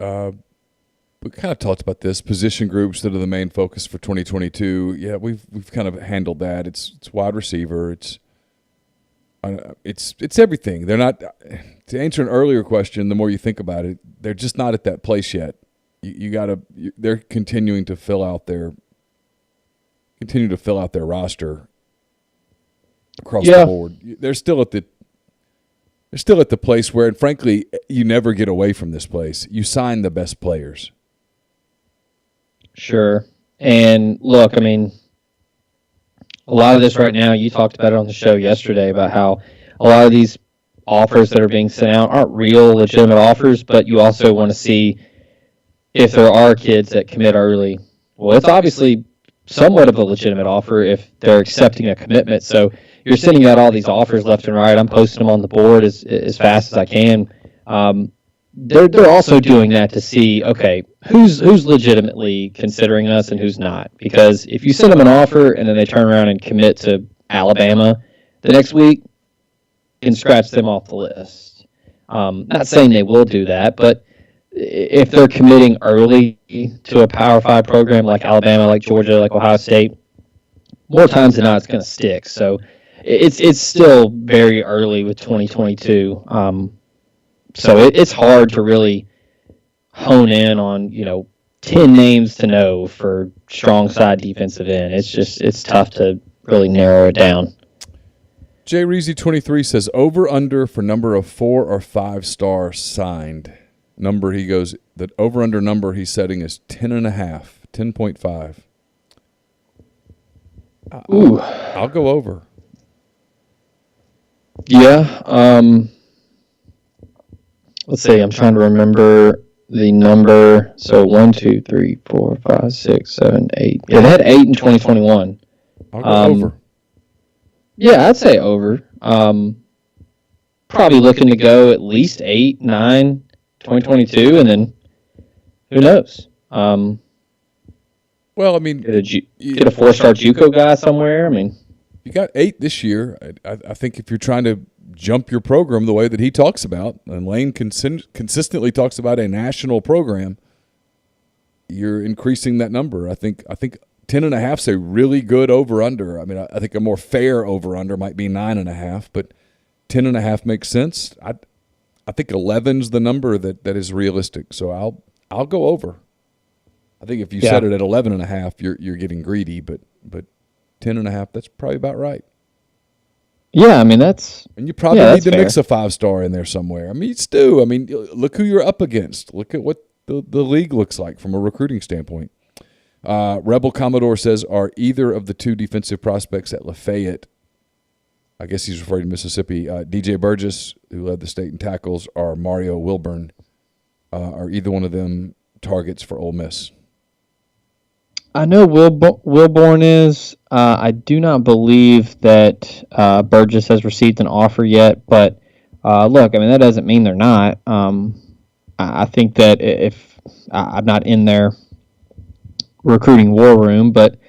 We kind of talked about this, position groups that are the main focus for 2022. Yeah, we've kind of handled that. It's wide receiver. It's everything. They're not, to answer an earlier question, the more you think about it, they're just not at that place yet. They're continuing to fill out their roster across the board. They're still at the place where, and frankly, you never get away from this place. You sign the best players. Sure. And look, I mean, a lot of this right now, you talked about it on the show yesterday about how a lot of these offers that are being sent out aren't real, legitimate offers, but you also want to see if there are kids that commit early. Well, it's obviously somewhat of a legitimate offer if they're accepting a commitment. So you're sending out all these offers left and right. I'm posting them on the board as fast as I can. They're also doing that to see, okay, who's legitimately considering us and who's not. Because if you send them an offer and then they turn around and commit to Alabama the next week, you can scratch them off the list. Not saying they will do that, but if they're committing early to a Power 5 program like Alabama, like Georgia, like Ohio State, more times than not it's going to stick. So it's still very early with 2022. So it's hard to really hone in on, 10 names to know for strong side defensive end. It's tough to really narrow it down. Jay Reezy 23 says over under for number of 4 or 5 stars signed. The over under number he's setting is 10.5, 10.5. I'll go over. Yeah. Let's see. I'm trying to remember the number. So 1, 2, 3, 4, 5, 6, 7, 8. Yeah, they had 8 in 2021. I'll go over. Yeah, I'd say over. Probably looking to go at least 8, 9, 2022, and then who knows? Well, I mean, get a 4-star JUCO guy somewhere. I mean, you got 8 this year. I think if you're trying to jump your program the way that he talks about, and Lane consistently talks about a national program, you're increasing that number. I think 10.5 is a really good over-under. I mean, I think a more fair over-under might be 9.5, but 10.5 makes sense. I think 11's the number that is realistic. So I'll go over. I think if you set it at 11.5, you're getting greedy, but 10.5, that's probably about right. Yeah, I mean and you probably need to mix a 5-star in there somewhere. I mean, Stu. I mean, look who you're up against. Look at what the league looks like from a recruiting standpoint. Rebel Commodore says, are either of the 2 defensive prospects at Lafayette, I guess he's referring to Mississippi, DJ Burgess, who led the state in tackles, or Mario Wilburn, are either one of them targets for Ole Miss? I know Wilborn is. I do not believe that Burgess has received an offer yet. But look, I mean, that doesn't mean they're not. I think that if I'm not in their recruiting war room, but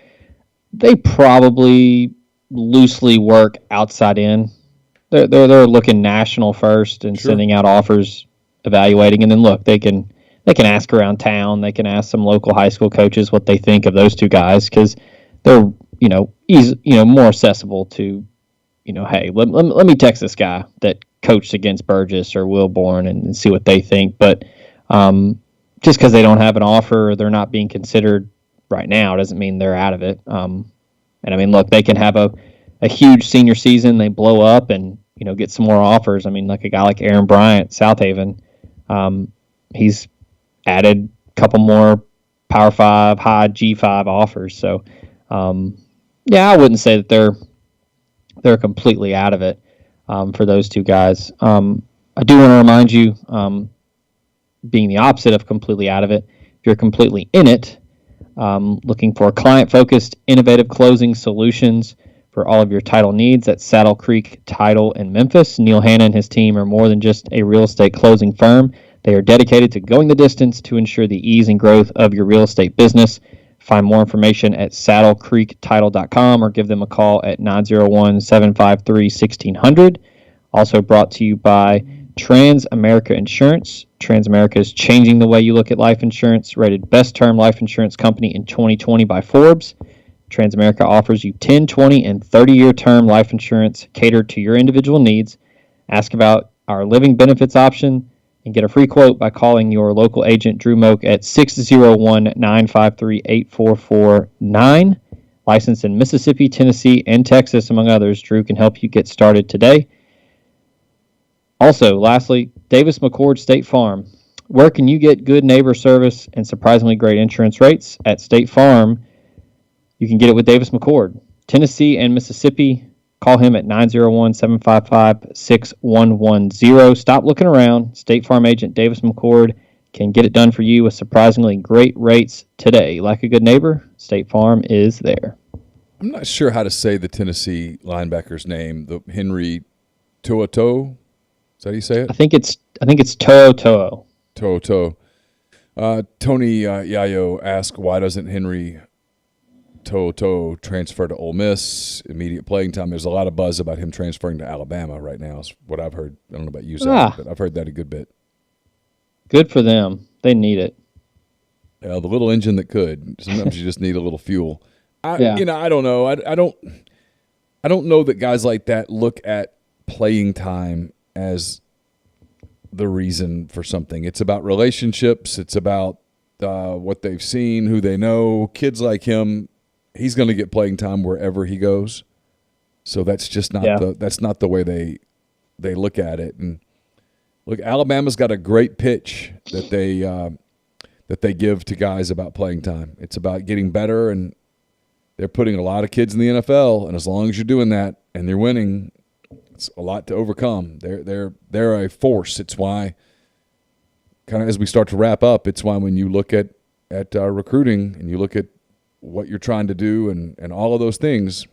they probably loosely work outside in. They're looking national first and Sure. sending out offers, evaluating, and then look, they can ask around town. They can ask some local high school coaches what they think of those two guys because they're more accessible to hey, let me text this guy that coached against Burgess or Wilborn and see what they think. But just because they don't have an offer or they're not being considered right now doesn't mean they're out of it. And I mean, look, they can have a huge senior season. They blow up and get some more offers. I mean, like a guy like Aaron Bryant, South Haven, he's added a couple more Power 5, high G5 offers. So, yeah, I wouldn't say that they're completely out of it for those two guys. I do want to remind you, being the opposite of completely out of it, if you're completely in it, looking for client-focused, innovative closing solutions for all of your title needs at Saddle Creek Title in Memphis. Neil Hanna and his team are more than just a real estate closing firm. They are dedicated to going the distance to ensure the ease and growth of your real estate business. Find more information at saddlecreektitle.com or give them a call at 901-753-1600. Also brought to you by Transamerica Insurance. Transamerica is changing the way you look at life insurance, rated best term life insurance company in 2020 by Forbes. Transamerica offers you 10, 20, and 30-year term life insurance catered to your individual needs. Ask about our living benefits option and get a free quote by calling your local agent, Drew Moak, at 601-953-8449. Licensed in Mississippi, Tennessee, and Texas, among others, Drew can help you get started today. Also, lastly, Davis McCord State Farm. Where can you get good neighbor service and surprisingly great insurance rates? At State Farm, you can get it with Davis McCord. Tennessee and Mississippi, call him at 901-755-6110. Stop looking around. State Farm agent Davis McCord can get it done for you with surprisingly great rates today. Like a good neighbor, State Farm is there. I'm not sure how to say the Tennessee linebacker's name, the Henry To'oto'o. Is that how you say it? I think it's To'o. To'oto'o. Tony Yayo asked, why doesn't Henry To'oto'o transfer to Ole Miss? Immediate playing time. There's a lot of buzz about him transferring to Alabama right now, is what I've heard. I don't know about you, Zach, but I've heard that a good bit. Good for them. They need it. The little engine that could. Sometimes you just need a little fuel. I don't know. I don't know that guys like that look at playing time as the reason for something. It's about relationships. It's about what they've seen, who they know. Kids like him, he's going to get playing time wherever he goes. So that's just not the way they look at it. And look, Alabama's got a great pitch that they give to guys about playing time. It's about getting better, and they're putting a lot of kids in the NFL. And as long as you're doing that and you're winning, it's a lot to overcome. They're a force. It's why, kind of as we start to wrap up, it's why when you look at recruiting and you look at what you're trying to do and all of those things,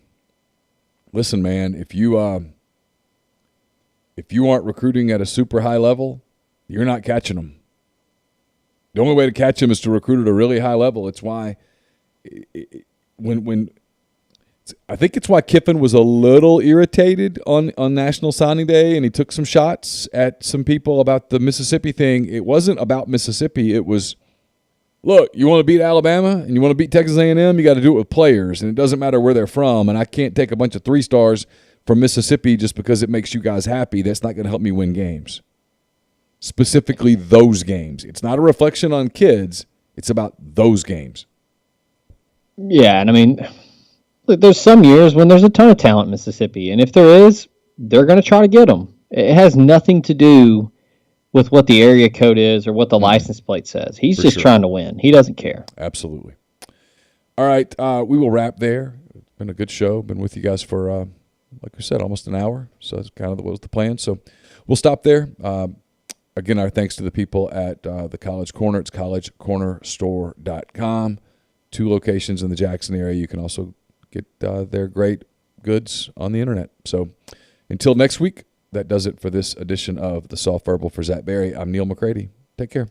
listen, man, if you aren't recruiting at a super high level, you're not catching them. The only way to catch them is to recruit at a really high level. It's why I think it's why Kiffin was a little irritated on National Signing Day, and he took some shots at some people about the Mississippi thing. It wasn't about Mississippi. It was, look, you want to beat Alabama and you want to beat Texas A&M, you got to do it with players, and it doesn't matter where they're from. And I can't take a bunch of 3-stars from Mississippi just because it makes you guys happy. That's not going to help me win games, specifically those games. It's not a reflection on kids. It's about those games. Yeah, and I mean, look, there's some years when there's a ton of talent in Mississippi, and if there is, they're going to try to get them. It has nothing to do with what the area code is or what the license plate says. He's just trying to win. He doesn't care. Absolutely. All right, we will wrap there. It's been a good show. Been with you guys for, like we said, almost an hour. So that's kind of what was the plan. So we'll stop there. Again, our thanks to the people at the College Corner. It's collegecornerstore.com. 2 locations in the Jackson area. You can also get their great goods on the internet. So until next week, that does it for this edition of the Soft Verbal. For Zach Berry, I'm Neil McCready. Take care.